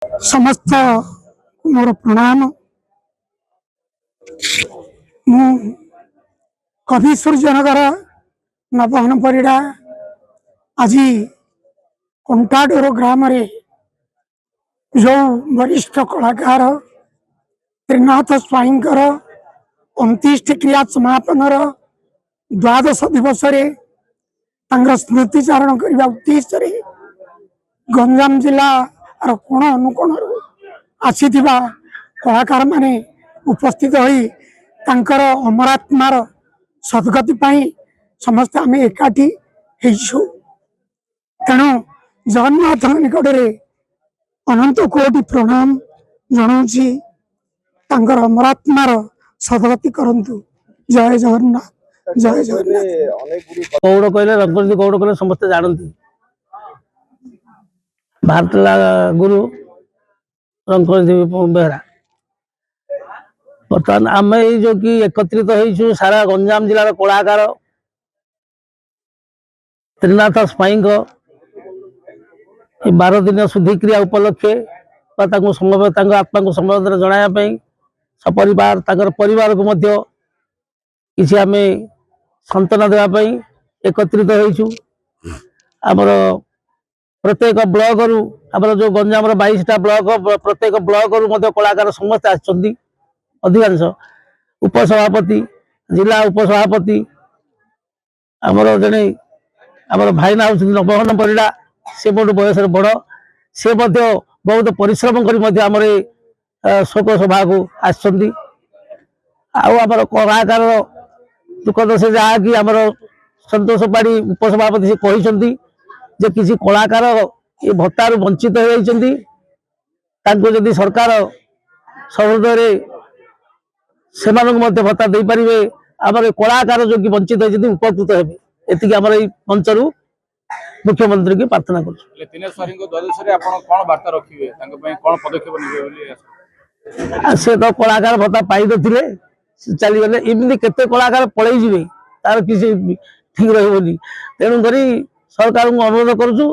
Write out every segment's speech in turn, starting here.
समस्त मोर प्रणाम। मु कवि सूर्यनगर नवहन परिड़ा आज कंटाडोर ग्राम रे जो वरिष्ठ कलाकार त्रिनाथ स्वाईंकर 29 क्रिया समापन द्वादश दिवस स्मृतिचारण करने उद्देश्य गंजाम जिला कोण अनुकोण आसी कलाकार माने उपस्थित होई तांकर अमरात्मार सद्गति पाई समस्त आम एकाठी तेणु जगन्नाथ निकट में अनंत कोटि प्रणाम जनाऊँगी। तांकर अमरात्मार सद्गति करंतु। जय जगन्नाथ जय जगन्नाथ। गौड़ कहले रघुपति गौड़ कहले समस्त जानती भारतला गुरु रंगपति बेहरा। बर्तमान आम जो कि एकत्रित हो सारा गंजाम जिलार कलाकार त्रिनाथ स्वाईं 12 दिन शुद्धि क्रिया उपलक्षे आत्मा को संबोधन जनाया सपरिवार परिवार को मध्य किसी आम सांत्वना देवाई एकत्रित होइछु। आमर प्रत्येक ब्लॉक रु आमर जो गंजाम 22टा ब्लॉक प्रत्येक ब्लॉक रु मध्य कलाकार समस्त आछंती। अधिकांश उपसभापति जिला उपसभापति आमर जने आमर भाईना हूँ नवहन परिड़ा से मोट बयस बड़ से बहुत परिश्रम कर आमर शोक सभा को आसर कलाकार दुखद से जहाँकि आमर संतोष पाड़ी उपसभापति से कहते जे किसी कलाकार ये भत्तार वंचित होती सरकार सहृदय से भत्ता दे पारे आमर कलाकार जो कि वंचित होती उपकृत हे एति आमर मंचरू मुख्यमंत्री की प्रार्थना कर से तो कलाकार भत्ता पाई थे चलीगले इमती केते कलाकार पलि जी तार किसी ठीक रही तेणुक सरकार को अनुरोध करुचु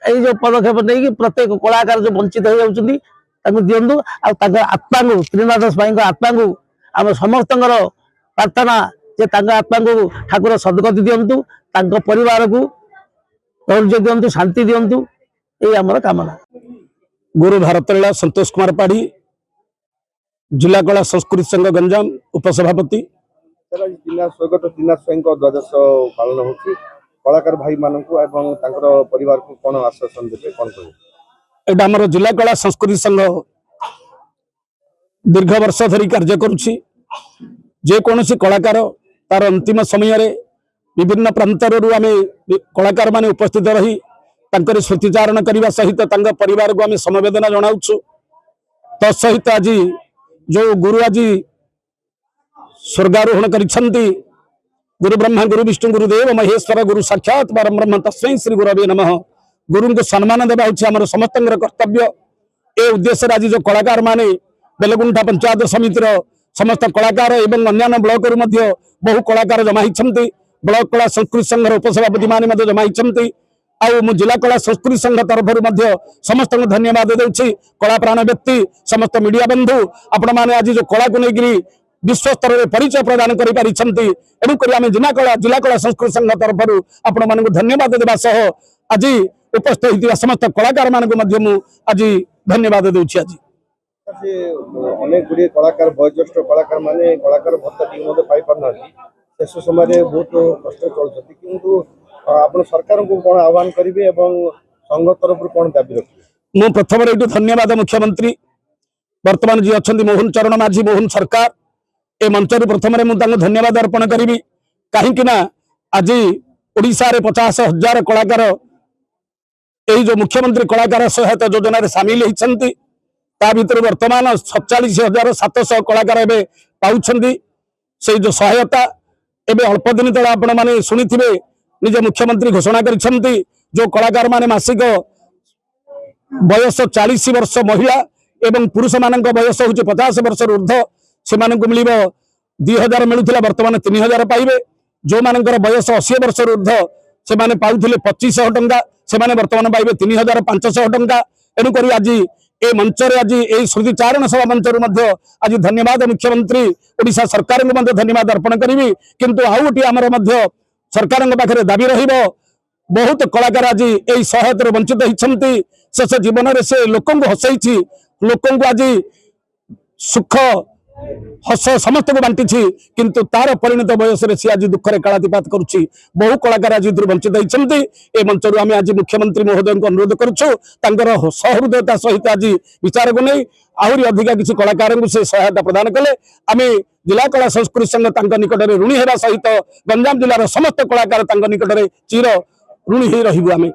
जो पदक्षेप नहीं कि प्रत्येक कलाकार जो वंचित हो जाती दिंतु आत्मा को त्रिनाथ स्वाई आत्मा को आम समस्त प्रार्थना जे आत्मा को ठाकुर सद्गति दिंतु परिवार को धैर्य दिंतु शांति दिंतु ये आमर कामना। गुरु भारतलीला संतोष कुमार पाढ़ी जिला कला संस्कृति संघ गंजाम उपसभापति जिला स्वर्गत त्रिनाथ स्वाई द्वादश पालन होती कलाकार भाई मानक परिवार को कौन आश्वासन देते कौन कह एटा जिला कला संस्कृति संघ दीर्घ वर्ष धरी कार्य करुछि। जेकोसी कलाकार तार अंतिम समय रे विभिन्न प्रांतर आम कलाकार माने उपस्थित रही स्मृतिचारण करने सहित परिवार को आम समवेदना जनाऊँ। तत्सहित आज जो गुरु आज स्वर्गारोहण करिछंती गुरु ब्रह्मा गुरु विष्णु गुरुदेव महेश्वर गुरु साक्षात परम ब्रह्म तस्मै श्री गुरवे नमः। गुरु को सम्मान देवा हूँ समस्त कर्तव्य। ए उद्देश्य आज जो कलाकार माने बेलगुंठा पंचायत समितिर समस्त कलाकार एवं अन्य ब्लॉक बहु कलाकार जमा होती ब्लॉक कला संस्कृति संघ उपसभापति माने जमा होती आउ जिला कला संस्कृति संघ तरफ समस्त धन्यवाद देउछि। कला प्राण व्यक्ति समस्त मीडिया बंधु आपण माने आज जो कला को लेकर विश्व स्तर में परिचय प्रदान कर जिला कला संस्कृति संघ तरफ आपण मानक धन्यवाद देवा सह आज उपस्थित होता समस्त कलाकार मानक आज धन्यवाद देउछि। आज अनेक गुड़िए कलाकार वयोज्येष्ठ कलाकार माने कलाकार भत्ता पाई पारना शेष समय बहुत कष्ट चलती किंतु आपण सरकार को कौन आह्वान करेंगे संघ तरफ कौन दाबी रखिए। मु प्रथम ये धन्यवाद मुख्यमंत्री वर्तमान जी अच्छा मोहन चरण माझी मोहन सरकार ए मंचर प्रथम मुझे धन्यवाद अर्पण करी कहीं आज ओडिशा रे 50,000 कलाकार यही जो मुख्यमंत्री कलाकार सहायता योजना सामिल होती भर वर्तमान 47,700 कलाकार एवं पाँच से जो सहायता एवं अल्प दिन तले आपण मैंने शुणी निजे मुख्यमंत्री घोषणा करिसेंती जो कलाकार माने मासिक बयस 40 वर्ष महिला एवं पुरुष मान बयस हूँ 50 वर्ष ऊर्ध्व से मिल 2000 मिलूला बर्तमान 3000 पाइबे। जो मानकर बयस 80 वर्ष ऊर्ध्व से पाउले 2500 टंका से बर्तमान पाइबे 3500 टंका। एणुक आज ए मंचरे आज यही स्मृतिचारण सभा मंचर आज धन्यवाद मुख्यमंत्री ओडिशा सरकार को धन्यवाद अर्पण करी किंतु आउ गोटे आमर सरकार पाखे दाबी रहिबो बहुत कलाकार आज यही सहायतार वंचित होती शेष जीवन में से लोक हसई लोक आज सुख हस समस्त को बांटी किंतु तार परिणत बयस सी आज दुखरे कालातिपात करुच्ची बहु कलाकार आज वंचित होती ए मंचर आम आज मुख्यमंत्री महोदय को अनुरोध करुच्छू सहृदयता सहित आज विचार को नहीं आहरी अधिका किसी कलाकार को से सहायता प्रदान कले आम जिला कला संस्कृति संघ निकट में ऋणी होगा सहित गंजाम जिलार समस्त कलाकार निकट में चिर ऋणी ही रही आम।